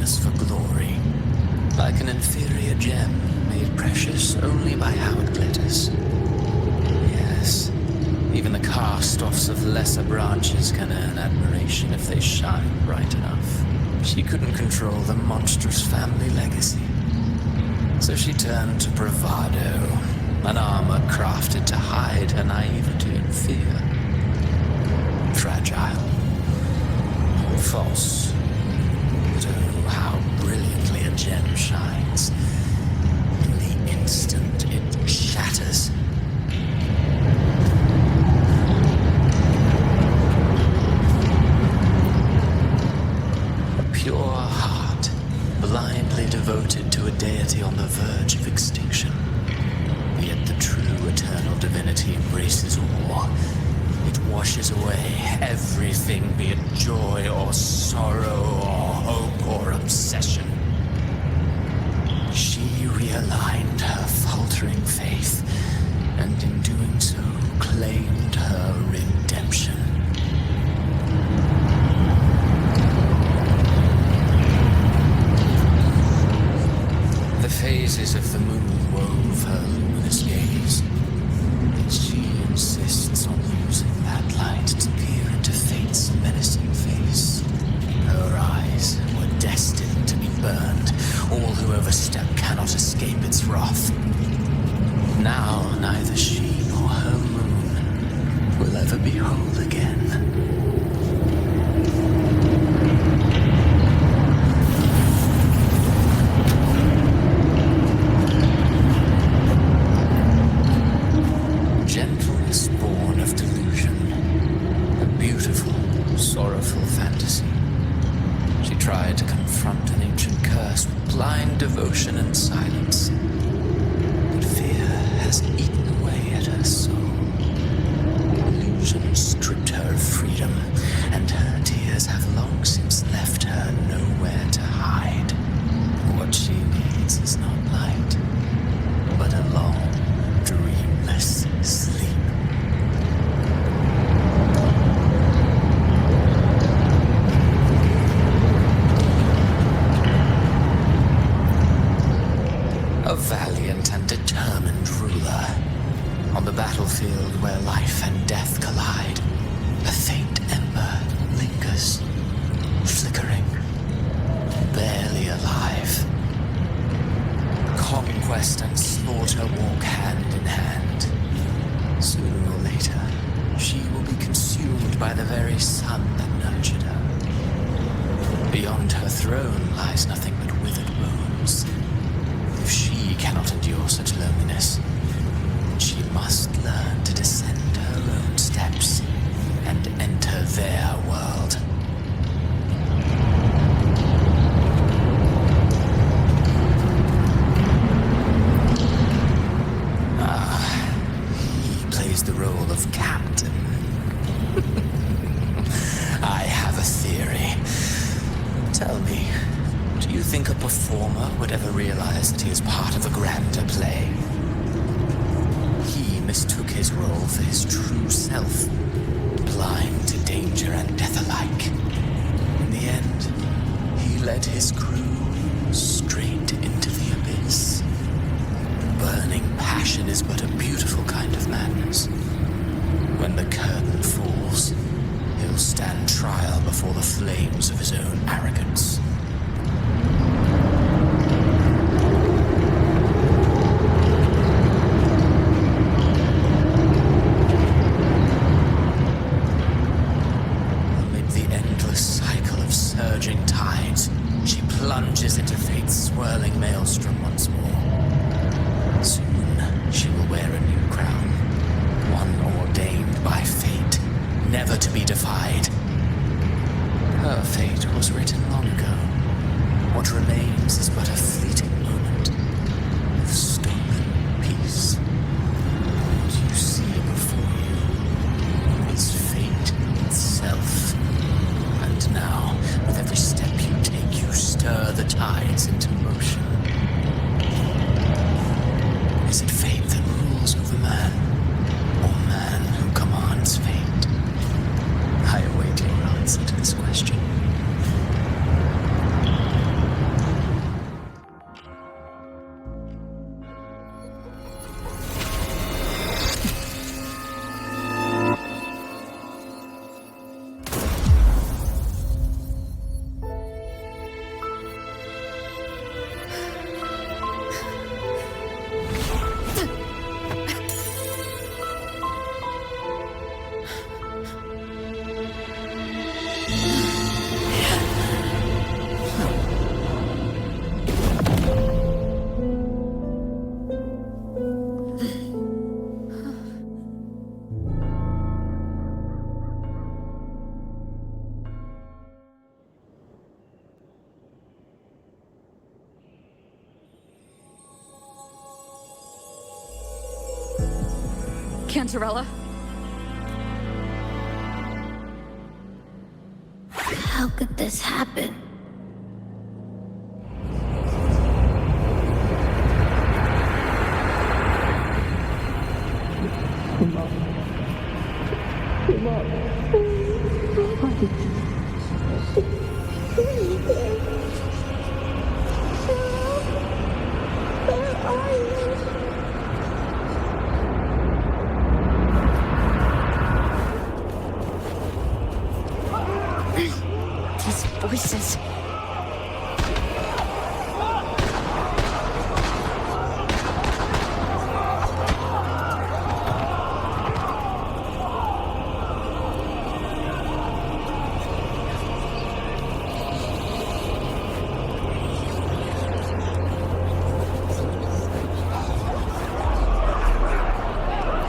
thirst for glory, like an inferior gem made precious only by how it glitters. Yes, even the cast-offs of lesser branches can earn admiration if they shine bright enough. She couldn't control the monstrous family legacy, so she turned to bravado, an armor crafted to hide her naivety and fear. Fragile, false, but oh, how brilliantly a gem shines. In the instant it shatters. A pure heart, blindly devoted to a deity on the verge of extinction. Yet the true eternal divinity embraces awe. It washes away everything, be it joy or sorrow or hope or obsession. She realigned her faltering faith, and in doing so, claimed her redemption. The phases of the moon wove her luminous gaze. She insists on using that light to peer into fate's menacing face. Her eyes were destined to be burned. All who overstep cannot escape its wrath. Now neither she nor her moon will ever be whole again. Gentleness born of delusion, a beautiful, sorrowful fantasy. She tried to confront an ancient curse with blind devotion and silence, but fear has eaten away at her soul. Illusion stripped her of freedom, and her tears have long since left her nowhere to hide. What she needs is not light, but a long, dreamless sleep. A valiant and determined ruler. On the battlefield where life and death collide, a faint ember lingers, flickering, barely alive. Conquest and slaughter walk hand in hand. Sooner or later, she will be consumed by the very sun that nurtured her. Beyond her throne lies nothing but withered bones. If she cannot endure such loneliness, she must learn to descend her own steps and enter their world. He plays the role of captain. I have a theory. Tell me, do you think a performer would ever realize that he is part of a grander play? He mistook his role for his true self, blind to danger and death alike. In the end, he led his crew straight into the abyss. Burning passion is but a beautiful kind of madness. When the curtain falls, he'll stand trial before the flames of his own arrogance. Amid the endless cycle of surging tides, she plunges into fate's swirling maelstrom once more. Soon, she will wear a new crown, one ordained by fate, never to be defied. Her fate was written long ago. What remains is but a fleeting moment of stolen peace. What you see before you is fate itself. And now, with every step you take, you stir the tides into motion. Is it fate that rules over man, or man who commands fate? I await your answer to this question. Cantarella? How could this happen? These voices.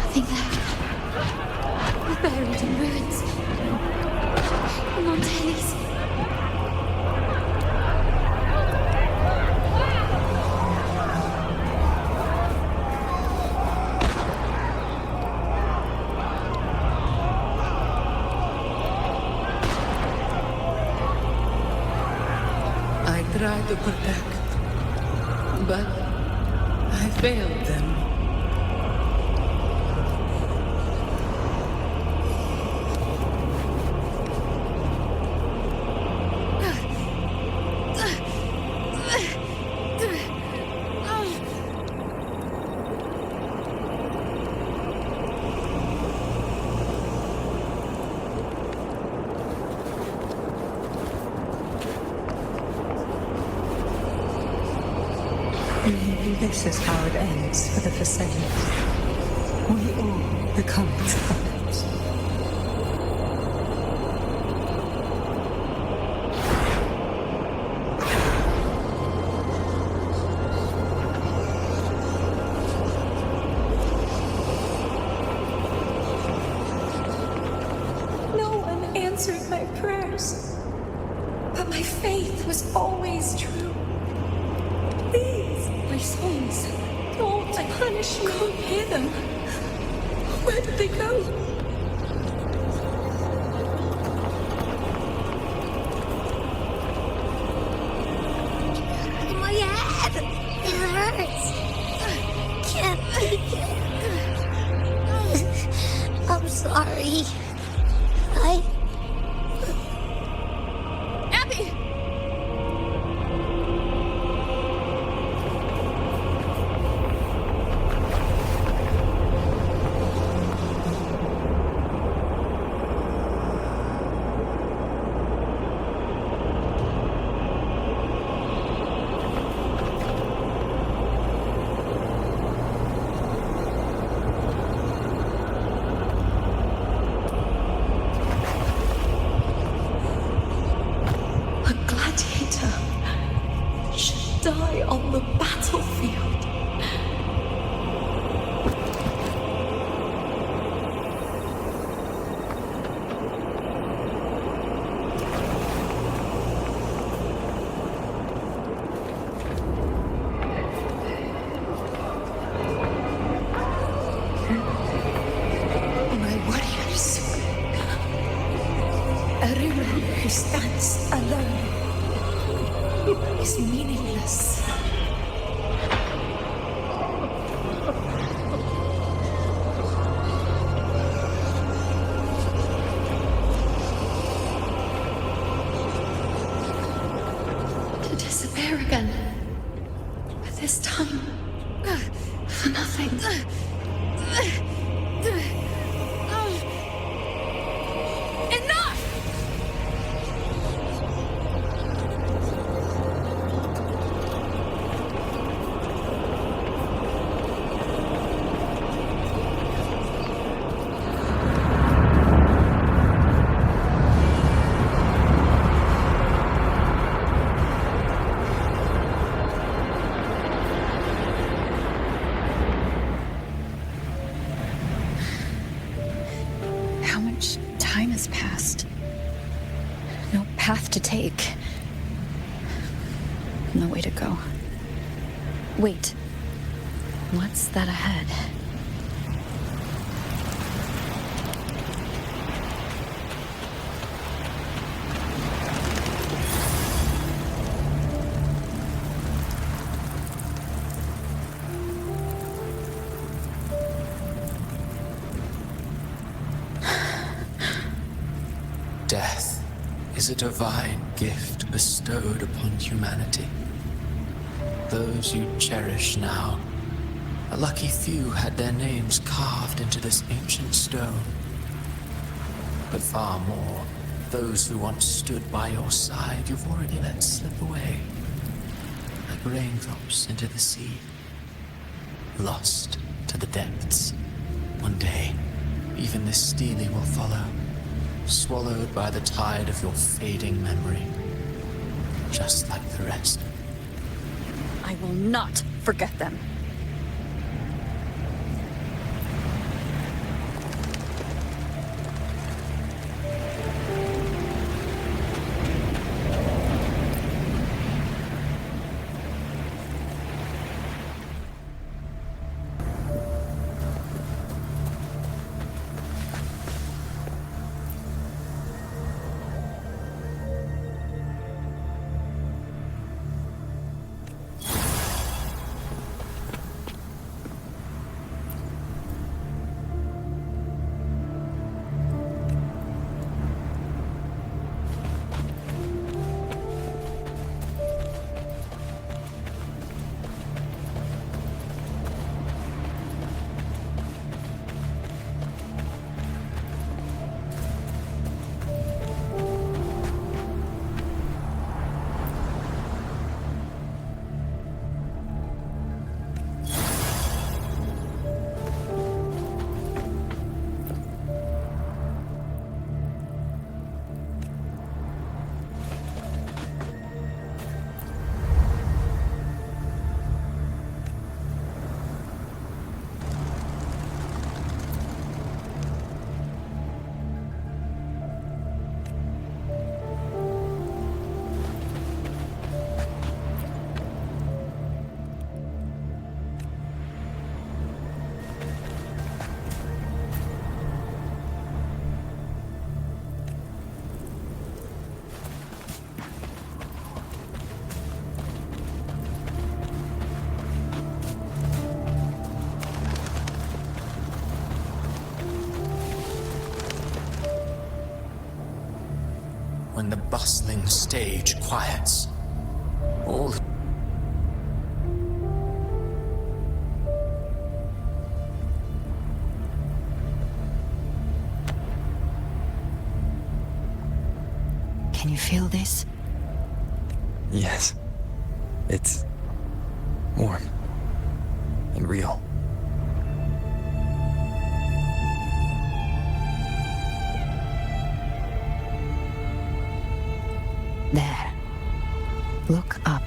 Nothing there. We're buried in ruins. Montelli's. I tried to protect, but I failed them. Maybe this is how it ends for the Forsaken. We all become its puppets. No one answered my prayers, but my faith was always true. These, my songs, don't punish me. Can't hear them. Where did they go? My head! It hurts! Can't take it. I'm sorry. Abby! A gladiator should die on the battlefield. My warriors, everyone who stands alone is meaningless. To disappear again. But this time, for nothing. Enough! How much time has passed? No path to take. No way to go. Wait. What's that ahead? is a divine gift bestowed upon humanity. Those you cherish now, a lucky few had their names carved into this ancient stone. But far more, those who once stood by your side you've already let slip away, like raindrops into the sea, lost to the depths. One day, even this stele will follow, swallowed by the tide of your fading memory, just like the rest. I will not forget them. When the bustling stage quiets, all Can you feel this? Yes. It's warm and real. There. Look up.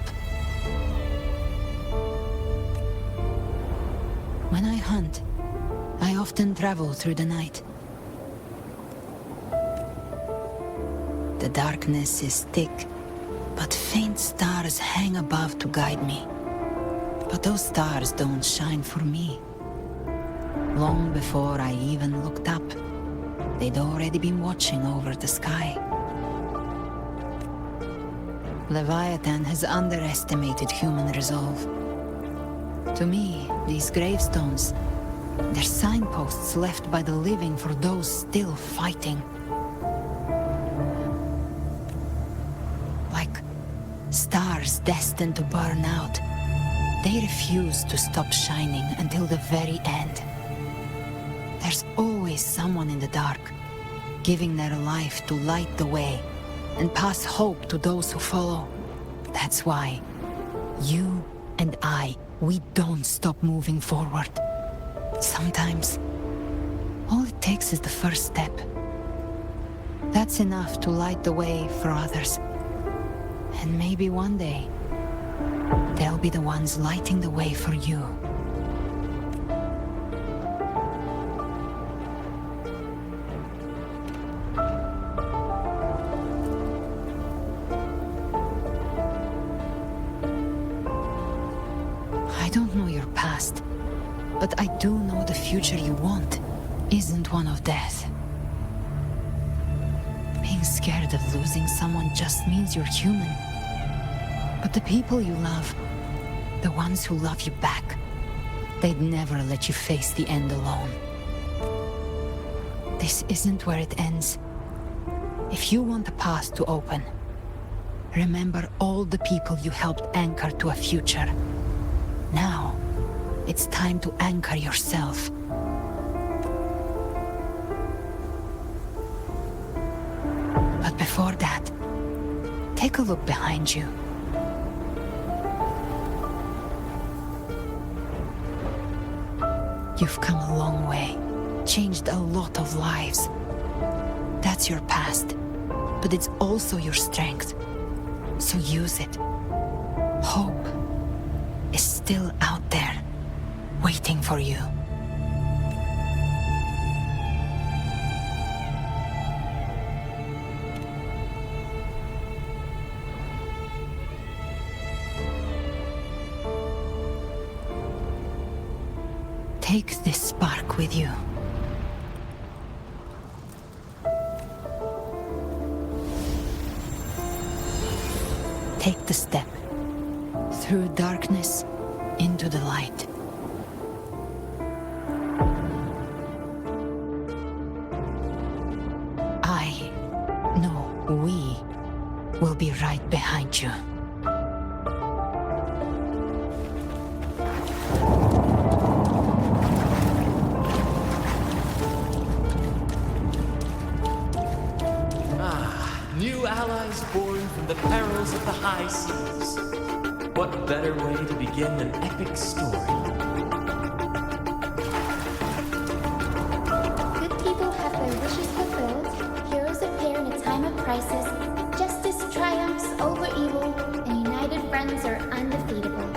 When I hunt, I often travel through the night. The darkness is thick, but faint stars hang above to guide me. But those stars don't shine for me. Long before I even looked up, they'd already been watching over the sky. Leviathan has underestimated human resolve. To me, these gravestones, they're signposts left by the living for those still fighting. Like stars destined to burn out, they refuse to stop shining until the very end. There's always someone in the dark, giving their life to light the way and pass hope to those who follow. That's why you and I, we don't stop moving forward. Sometimes, all it takes is the first step. That's enough to light the way for others. And maybe one day, they'll be the ones lighting the way for you. I don't know your past, but I do know the future you want isn't one of death. Being scared of losing someone just means you're human. But the people you love, the ones who love you back, they'd never let you face the end alone. This isn't where it ends. If you want the past to open, remember all the people you helped anchor to a future. Now, it's time to anchor yourself. But before that, take a look behind you. You've come a long way, changed a lot of lives. That's your past, but it's also your strength. So use it. Hope is still out there, waiting for you. Take this spark with you. Take the step through darkness into the light. We will be right behind you. New allies born from the perils of the high seas. What better way to begin an epic story? Good people have their wishes fulfilled, heroes appear in a time of crisis, justice triumphs over evil, and united friends are undefeatable.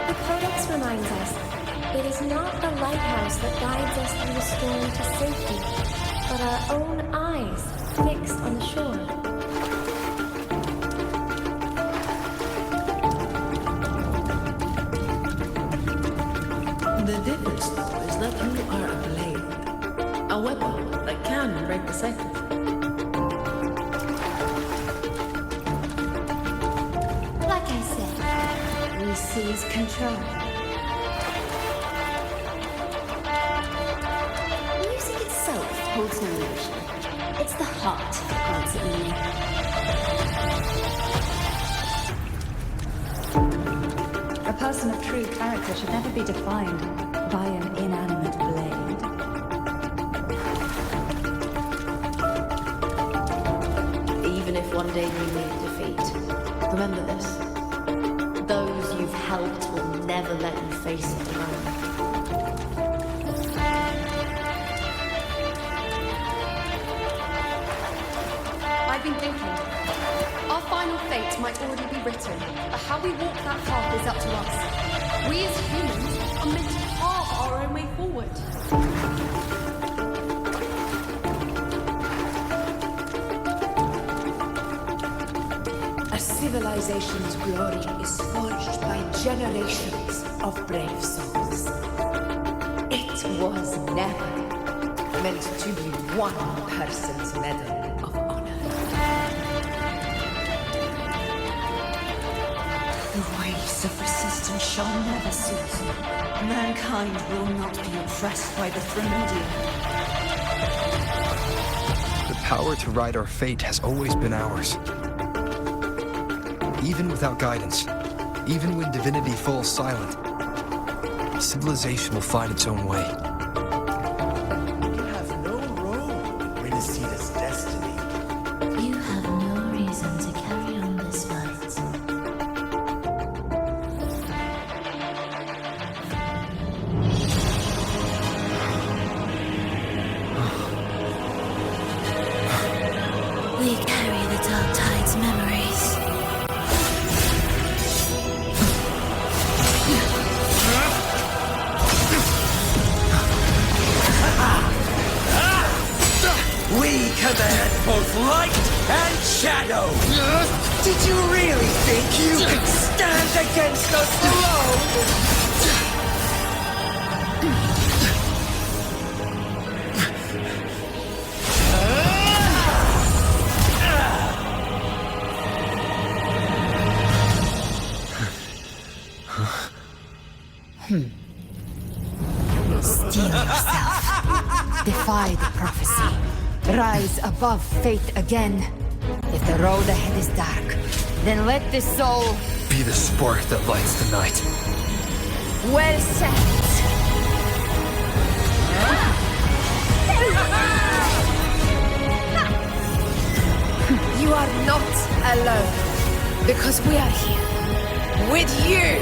The Codex reminds us, it is not the lighthouse that guides us through the storm to safety, but our own eyes fixed on the shore. The difference, though, is that you are a blade. A weapon that can break the cycle. Like I said, we seize control. Music itself holds no emotion. It's the heart that grants it meaning. A person of true character should never be defined by an inanimate blade. Even if one day you meet defeat, remember this. Those you've helped will never let you face it alone. I've been thinking. Our final fate might already be written, but how we walk that path is up to us. We as humans are meant to carve our own way forward. A civilization's glory is forged by generations of brave souls. It was never meant to be one person's medal of honor. The waves of resistance shall never cease. Mankind will not be oppressed by the Thrimidian. The power to write our fate has always been ours. Even without guidance, even when divinity falls silent, civilization will find its own way. You have no role in Renicida's destiny. You have no reason to carry on this fight. We carry the Dark Tide's memories. We command both light and shadow! Did you really think you could stand against us alone? Defy the prophecy. Rise above fate again. If the road ahead is dark, then let this soul Be the spark that lights the night. well set. You are not alone, because we are here with you.